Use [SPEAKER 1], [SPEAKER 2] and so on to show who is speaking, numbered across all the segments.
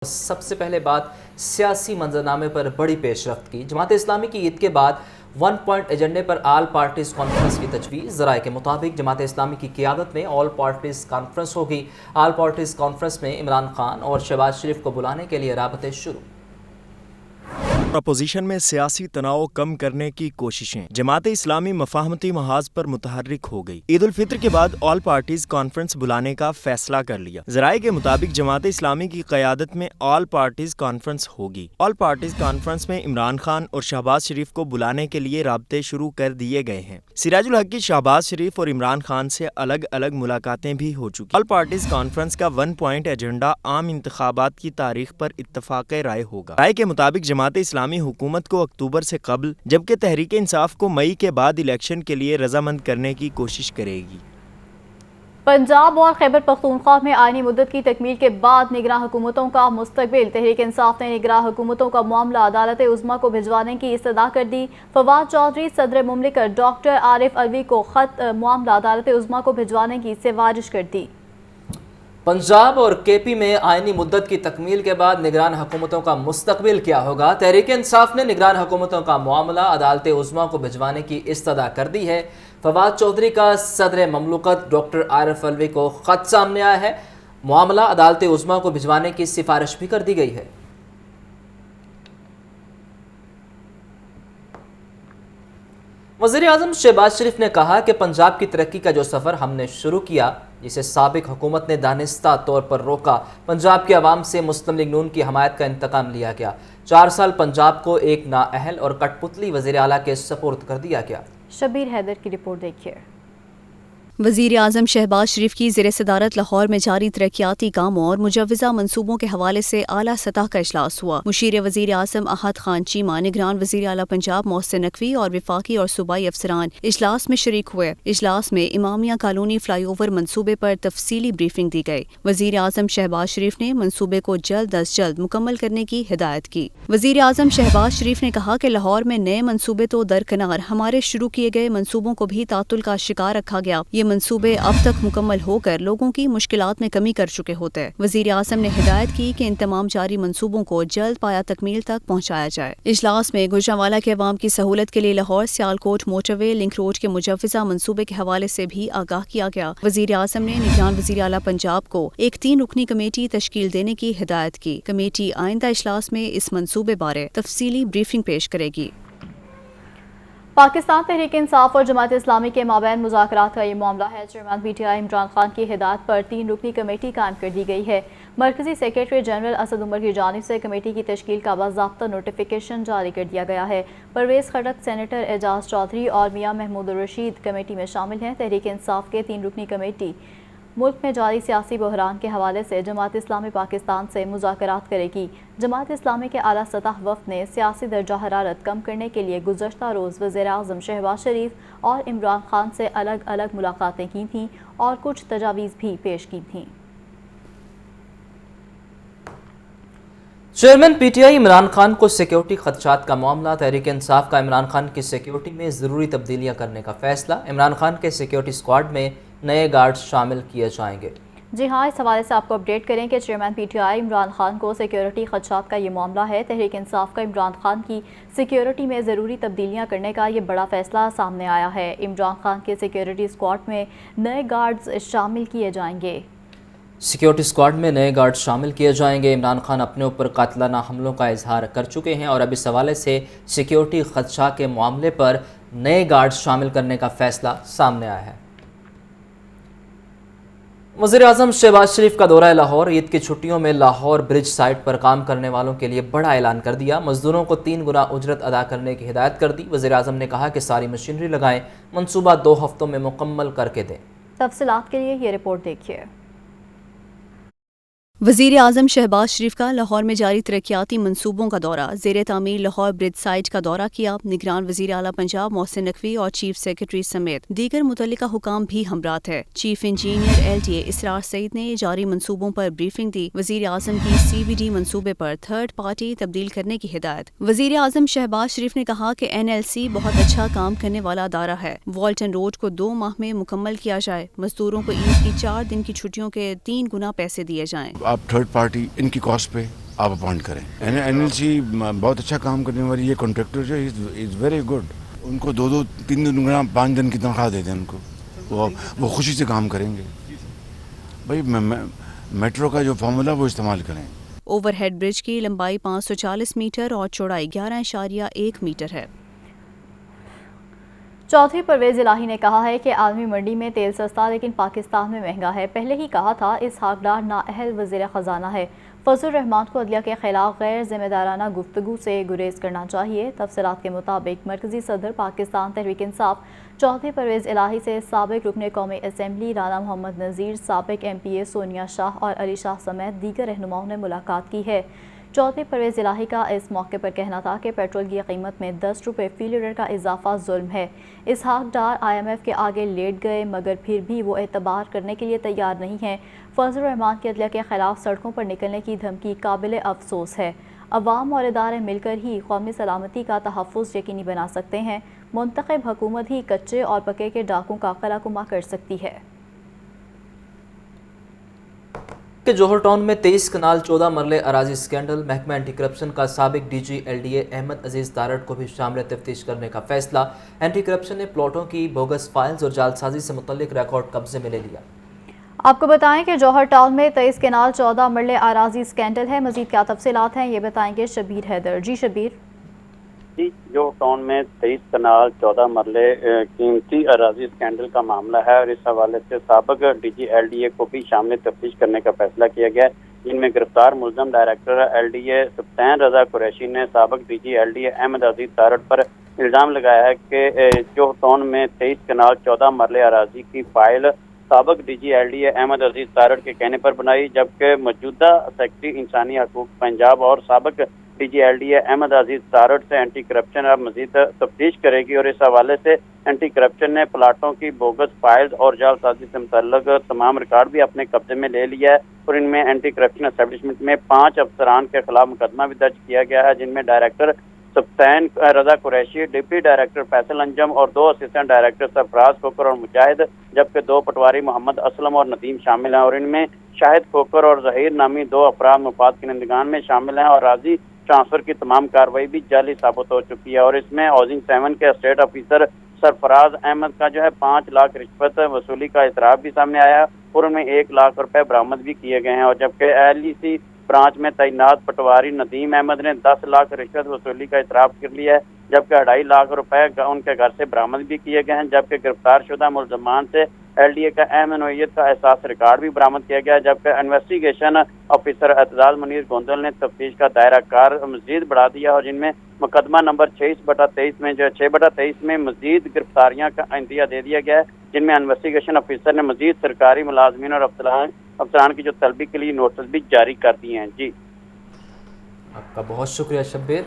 [SPEAKER 1] سب سے پہلے بات سیاسی منظرنامے پر بڑی پیش رفت کی۔ جماعت اسلامی کی عید کے بعد 1 پوائنٹ ایجنڈے پر آل پارٹیز کانفرنس کی تجویز۔ ذرائع کے مطابق جماعت اسلامی کی قیادت میں آل پارٹیز کانفرنس ہوگی۔ آل پارٹیز کانفرنس میں عمران خان اور شہباز شریف کو بلانے کے لیے رابطے شروع۔
[SPEAKER 2] اپوزیشن میں سیاسی تناؤ کم کرنے کی کوششیں۔ جماعت اسلامی مفاہمتی محاذ پر متحرک ہو گئی۔ عید الفطر کے بعد آل پارٹیز کانفرنس بلانے کا فیصلہ کر لیا۔ ذرائع کے مطابق جماعت اسلامی کی قیادت میں آل پارٹیز کانفرنس ہوگی۔ آل پارٹیز کانفرنس میں عمران خان اور شہباز شریف کو بلانے کے لیے رابطے شروع کر دیے گئے ہیں۔ سراج الحق کی شہباز شریف اور عمران خان سے الگ الگ ملاقاتیں بھی ہو چکی۔ آل پارٹیز کانفرنس کا 1 پوائنٹ ایجنڈا عام انتخابات کی تاریخ پر اتفاق رائے ہوگا۔ رائے کے مطابق جماعت اسلامی حکومت کو اکتوبر سے قبل جبکہ تحریک انصاف کو مئی کے بعد الیکشن کے لیے رضامند کرنے کی کوشش کرے گی۔
[SPEAKER 3] پنجاب اور خیبر پختونخوا میں آئینی مدت کی تکمیل کے بعد نگراں حکومتوں کا مستقبل۔ تحریک انصاف نے نگراں حکومتوں کا معاملہ عدالت عظمیٰ کو بھجوانے کی استدعا کر دی۔ فواد چودھری صدر مملکت ڈاکٹر عارف علوی کو خط معاملہ عدالت عظمیٰ کو بھجوانے کی سفارش کر دی۔
[SPEAKER 1] پنجاب اور کے پی میں آئینی مدت کی تکمیل کے بعد نگران حکومتوں کا مستقبل کیا ہوگا؟ تحریک انصاف نے نگران حکومتوں کا معاملہ عدالت عظمیٰ کو بھجوانے کی استدعا کر دی ہے۔ فواد چودھری کا صدر مملکت ڈاکٹر عارف علوی کو خط سامنے آیا ہے۔ معاملہ عدالت عظمیٰ کو بھجوانے کی سفارش بھی کر دی گئی ہے۔ وزیر اعظم شہباز شریف نے کہا کہ پنجاب کی ترقی کا جو سفر ہم نے شروع کیا، جسے سابق حکومت نے دانستہ طور پر روکا، پنجاب کے عوام سے مسلم لیگ نون کی حمایت کا انتقام لیا گیا۔ 4 سال پنجاب کو ایک نااہل اور کٹ پتلی وزیر اعلیٰ کے سپرد کر دیا گیا۔
[SPEAKER 3] شبیر حیدر کی رپورٹ دیکھیے۔
[SPEAKER 4] وزیر اعظم شہباز شریف کی زیر صدارت لاہور میں جاری ترقیاتی کاموں اور مجوزہ منصوبوں کے حوالے سے اعلیٰ سطح کا اجلاس ہوا۔ مشیر وزیر اعظم احد خان چیمہ، نگران وزیر اعلیٰ پنجاب محسن نقوی اور وفاقی اور صوبائی افسران اجلاس میں شریک ہوئے۔ اجلاس میں امامیہ کالونی فلائی اوور منصوبے پر تفصیلی بریفنگ دی گئی۔ وزیر اعظم شہباز شریف نے منصوبے کو جلد از جلد مکمل کرنے کی ہدایت کی۔ وزیر اعظم شہباز شریف نے کہا کہ لاہور میں نئے منصوبے تو درکنار، ہمارے شروع کیے گئے منصوبوں کو بھی تعطل کا شکار رکھا گیا۔ یہ منصوبے اب تک مکمل ہو کر لوگوں کی مشکلات میں کمی کر چکے ہوتے۔ وزیر اعظم نے ہدایت کی کہ ان تمام جاری منصوبوں کو جلد پایا تکمیل تک پہنچایا جائے۔ اجلاس میں گوجرانوالہ کے عوام کی سہولت کے لیے لاہور سیالکوٹ موٹر وے لنک روڈ کے مجوزہ منصوبے کے حوالے سے بھی آگاہ کیا گیا۔ وزیر اعظم نے نگران وزیر اعلیٰ پنجاب کو ایک 3 رکنی کمیٹی تشکیل دینے کی ہدایت کی۔ کمیٹی آئندہ اجلاس میں اس منصوبے بارے تفصیلی بریفنگ پیش کرے گی۔
[SPEAKER 3] پاکستان تحریک انصاف اور جماعت اسلامی کے مابین مذاکرات کا یہ معاملہ ہے۔ Chairman P T I Imran Khan کی ہدایت پر 3 رکنی کمیٹی قائم کر دی گئی ہے۔ مرکزی سیکریٹری جنرل اسد عمر کی جانب سے کمیٹی کی تشکیل کا باضابطہ نوٹیفیکیشن جاری کر دیا گیا ہے۔ پرویز خٹک، سینیٹر اعجاز چودھری اور میاں محمود الرشید کمیٹی میں شامل ہیں۔ تحریک انصاف کے 3 رکنی کمیٹی ملک میں جاری سیاسی بحران کے حوالے سے جماعت اسلامی پاکستان سے مذاکرات کرے گی۔ جماعت اسلامی کے اعلیٰ سطح وفد نے سیاسی درجہ حرارت کم کرنے کے لیے گزشتہ روز وزیر اعظم شہباز شریف اور عمران خان سے الگ الگ ملاقاتیں کی تھیں اور کچھ تجاویز بھی پیش کی تھیں۔
[SPEAKER 1] Chairman P T I Imran Khan کو سیکیورٹی خدشات کا معاملہ۔ تحریک انصاف کا عمران خان کی سیکیورٹی میں ضروری تبدیلیاں کرنے کا فیصلہ۔ عمران خان کے سیکیورٹی اسکواڈ میں نئے گارڈز شامل کیے جائیں گے۔
[SPEAKER 3] جی ہاں، اس حوالے سے آپ کو اپڈیٹ کریں کہ chairman P T I Imran Khan کو سیکیورٹی خدشات کا یہ معاملہ ہے۔ تحریک انصاف کا عمران خان کی سیکیورٹی میں ضروری تبدیلیاں کرنے کا یہ بڑا فیصلہ سامنے آیا ہے۔ عمران خان کے سیکیورٹی اسکواڈ میں نئے گارڈز شامل کیے جائیں گے۔
[SPEAKER 1] سیکیورٹی اسکواڈ میں نئے گارڈ شامل کیے جائیں گے۔ عمران خان اپنے اوپر قاتلانہ حملوں کا اظہار کر چکے ہیں اور اب اس حوالے سے سیکیورٹی خدشات کے معاملے پر نئے گارڈ شامل کرنے کا فیصلہ سامنے آیا ہے۔ وزیر اعظم شہباز شریف کا دورہ لاہور۔ عید کی چھٹیوں میں لاہور برج سائٹ پر کام کرنے والوں کے لیے بڑا اعلان کر دیا۔ مزدوروں کو 3 گنا اجرت ادا کرنے کی ہدایت کر دی۔ وزیر اعظم نے کہا کہ ساری مشینری لگائیں، منصوبہ 2 ہفتوں میں مکمل کر کے دیں۔
[SPEAKER 3] تفصیلات کے لیے یہ رپورٹ دیکھیے۔
[SPEAKER 4] وزیر اعظم شہباز شریف کا لاہور میں جاری ترقیاتی منصوبوں کا دورہ۔ زیر تعمیر لاہور برج سائٹ کا دورہ کیا۔ نگران وزیر اعلیٰ پنجاب محسن نقوی اور چیف سیکریٹری سمیت دیگر متعلقہ حکام بھی ہمراہ تھے۔ Chief engineer L T A Israr Saeed نے جاری منصوبوں پر بریفنگ دی۔ وزیر اعظم کی سی وی ڈی منصوبے پر 3rd پارٹی تبدیل کرنے کی ہدایت۔ وزیر اعظم شہباز شریف نے کہا کہ این ایل سی بہت اچھا کام کرنے والا ادارہ ہے۔ والٹن روڈ کو 2 ماہ میں مکمل کیا جائے۔ مزدوروں کو عید کی 4 دن کی چھٹیوں کے 3 گنا پیسے دیے جائیں۔
[SPEAKER 5] آپ 3rd پارٹی ان کی کاسٹ پہ آپ اپوائنٹ کریں. NLC بہت اچھا کام کرنے والی یہ کانٹریکٹر جو از ویری گڈ. ان کو 2-2, 3 دن, 5 دن کی تنخواہ دے دیں ان کو, وہ خوشی سے کام کریں گے. بھائی میٹرو کا جو فارمولا وہ استعمال کریں.
[SPEAKER 4] اوور ہیڈ برج کی لمبائی 540 میٹر اور چوڑائی 11.1 میٹر ہے.
[SPEAKER 3] چودھری پرویز الہی نے کہا ہے کہ عالمی منڈی میں تیل سستا لیکن پاکستان میں مہنگا ہے. پہلے ہی کہا تھا اسحاق ڈار نااہل وزیر خزانہ ہے. فضل الرحمان کو عدلیہ کے خلاف غیر ذمہ دارانہ گفتگو سے گریز کرنا چاہیے. تفصیلات کے مطابق مرکزی صدر پاکستان تحریک انصاف چودھری پرویز الہی سے سابق رکن قومی اسمبلی رانا محمد نذیر، سابق MPA سونیا شاہ اور علی شاہ سمیت دیگر رہنماؤں نے ملاقات کی ہے. چودھری پرویز الہی کا اس موقع پر کہنا تھا کہ پیٹرول کی قیمت میں 10 روپے فی لیٹر کا اضافہ ظلم ہے. اسحاق ڈار IMF کے آگے لیٹ گئے مگر پھر بھی وہ اعتبار کرنے کے لیے تیار نہیں ہیں. فضل الرحمان کی عدلیہ کے خلاف سڑکوں پر نکلنے کی دھمکی قابل افسوس ہے. عوام اور ادارے مل کر ہی قومی سلامتی کا تحفظ یقینی بنا سکتے ہیں. منتخب حکومت ہی کچے اور پکے کے ڈاکوں کا قلع کما کر سکتی ہے.
[SPEAKER 1] کہ جوہر ٹاؤن میں 23 کنال 14 مرلے اراضی اسکینڈل، محکمہ اینٹی کرپشن کا سابق DG LDA احمد عزیز تارڑ کو بھی شامل تفتیش کرنے کا فیصلہ. اینٹی کرپشن نے پلاٹوں کی بوگس فائلز اور جعل سازی سے متعلق ریکارڈ قبضے میں لے لیا.
[SPEAKER 3] آپ کو بتائیں کہ جوہر ٹاؤن میں 23 کنال 14 مرلے اراضی اسکینڈل ہے. مزید کیا تفصیلات ہیں یہ بتائیں گے شبیر حیدر. جی شبیر.
[SPEAKER 6] جوہر ٹاؤن میں 23 کنال 14 مرلے قیمتی اراضی اسکینڈل کا معاملہ ہے اور اس حوالے سے سابق DG LDA کو بھی شامل تفتیش کرنے کا فیصلہ کیا گیا ہے. جن میں گرفتار ملزم ڈائریکٹر LDA سبطین رضا قریشی نے سابق DG LDA احمد عزیز تارڑ پر الزام لگایا ہے کہ جوہر ٹاؤن میں 23 کنال 14 مرلے اراضی کی فائل سابق DG LDA احمد عزیز تارڑ کے کہنے پر بنائی، جبکہ موجودہ سیکرٹری انسانی حقوق پنجاب اور سابق DG LDA احمد عزیز تارڑ سے اینٹی کرپشن اب مزید تفتیش کرے گی. اور اس حوالے سے اینٹی کرپشن نے پلاٹوں کی بوگس فائلز اور جعل سازی سے متعلق تمام ریکارڈ بھی اپنے قبضے میں لے لیا ہے. اور ان میں اینٹی کرپشن اسٹیبلشمنٹ میں 5 افسران کے خلاف مقدمہ بھی درج کیا گیا ہے، جن میں ڈائریکٹر سبطین رضا قریشی، ڈپٹی ڈائریکٹر فیصل انجم اور 2 اسسٹنٹ ڈائریکٹر سرفراز کھوکر اور مجاہد، جبکہ 2 پٹواری محمد اسلم اور ندیم شامل ہیں. اور ان میں شاہد کھوکر اور ظہیر نامی 2 افراد مفاد کنندگان میں شامل ہیں. اور راضی ٹرانسفر کی تمام کارروائی بھی جعلی ثابت ہو چکی ہے. اور اس میں ہاؤسنگ 7 کے اسٹیٹ آفیسر سرفراز احمد کا 5 لاکھ رشوت وصولی کا اعتراف بھی سامنے آیا اور ان میں 1 لاکھ روپے برآمد بھی کیے گئے ہیں. اور جبکہ LEC برانچ میں تعینات پٹواری ندیم احمد نے 10 لاکھ رشوت وصولی کا اعتراف کر لیا ہے، جبکہ 2.5 لاکھ روپے ان کے گھر سے برآمد بھی کیے گئے ہیں. جبکہ گرفتار شدہ ملزمان سے LDA کا اہم نوعیت کا احساس ریکارڈ بھی برآمد کیا گیا ہے. جبکہ انویسٹیگیشن آفیسر اعتزاز منیر گوندل نے تفتیش کا دائرہ کار مزید بڑھا دیا اور جن میں مقدمہ نمبر 26/23 میں 6/23 میں مزید گرفتاریاں کا عندیہ دے دیا گیا ہے، جن میں انویسٹیگیشن آفیسر نے مزید سرکاری ملازمین اور افسران کی طلبی کے لیے نوٹس بھی جاری کر دیے ہیں. جی
[SPEAKER 1] آپ کا بہت شکریہ شبیر.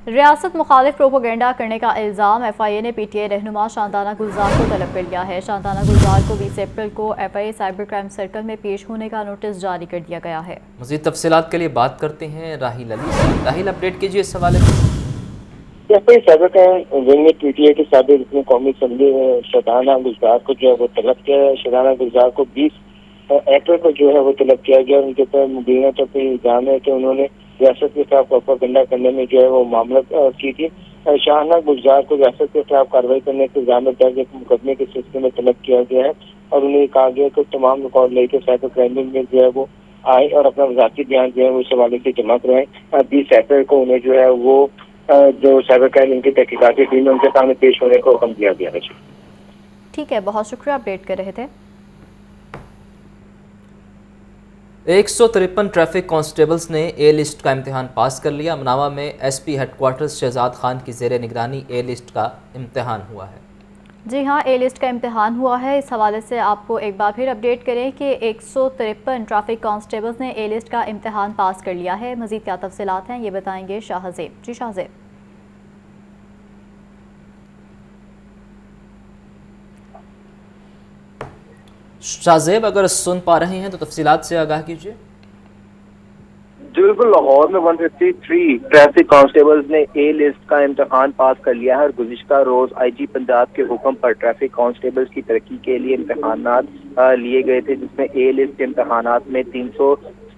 [SPEAKER 3] ریاست مخالف پروپیگنڈا کرنے کا الزام FIA نے PTI رہنما شاندانہ گلزار کو طلب کر لیا ہے. شاندانہ گلزار کو 20 اپریل کو FIA سائبر کرائم سرکل میں پیش ہونے کا نوٹس جاری کر دیا گیا ہے.
[SPEAKER 1] مزید تفصیلات کے لیے بات کرتے ہیں راہیل علی سے. راہیل اپڈیٹ کیجیے اس حوالے سے.
[SPEAKER 7] سائبر کرائم ونگ نے PTI کے سابق رکن قومی اسمبلی شاندانہ گلزار کو وہ طلب کیا ہے. شاندانہ گلزار کو 20 اپریل کو وہ طلب کیا گیا. ان کے اوپر مبینہ طور پر الزام ہے کہ انہوں نے ریاست کے خلاف پروپیگنڈا کرنے میں وہ معاملہ کی تھی. شاہانہ گلزار کو ریاست کے خلاف کارروائی کرنے کے الزام درج ایک مقدمے کے سلسلے میں طلب کیا گیا ہے اور انہیں کہا گیا کہ تمام ریکارڈ لے کے سائبر کرائم میں وہ آئے اور اپنا وزارتی بیان وہ اس حوالے سے جمع کرائیں. 20 اپریل کو انہیں وہ جو سائبر کرائم کی تحقیقاتی ٹیم ہے ان کے سامنے پیش ہونے کو حکم دیا گیا ہے.
[SPEAKER 3] ٹھیک ہے، بہت شکریہ. اپڈیٹ کر رہے تھے.
[SPEAKER 1] 153 ٹریفک کانسٹیبلز نے A لسٹ کا امتحان پاس کر لیا. مناوا میں SP head quarters Shahzad Khan کی زیر نگرانی A لسٹ کا امتحان ہوا ہے.
[SPEAKER 3] جی ہاں، A لسٹ کا امتحان ہوا ہے. اس حوالے سے آپ کو ایک بار پھر اپڈیٹ کریں کہ 153 ٹریفک کانسٹیبلز نے A لسٹ کا امتحان پاس کر لیا ہے. مزید کیا تفصیلات ہیں یہ بتائیں گے شاہزیب. جی شاہزیب.
[SPEAKER 1] شاہزیب اگر سن پا رہے ہیں تو تفصیلات سے آگاہ کیجیے.
[SPEAKER 8] جی بالکل، لاہور میں 153 ٹریفک کانسٹیبلز نے A لسٹ کا امتحان پاس کر لیا ہے اور گزشتہ روز IG پنجاب کے حکم پر ٹریفک کانسٹیبلز کی ترقی کے لیے امتحانات لیے گئے تھے، جس میں A لسٹ کے امتحانات میں 300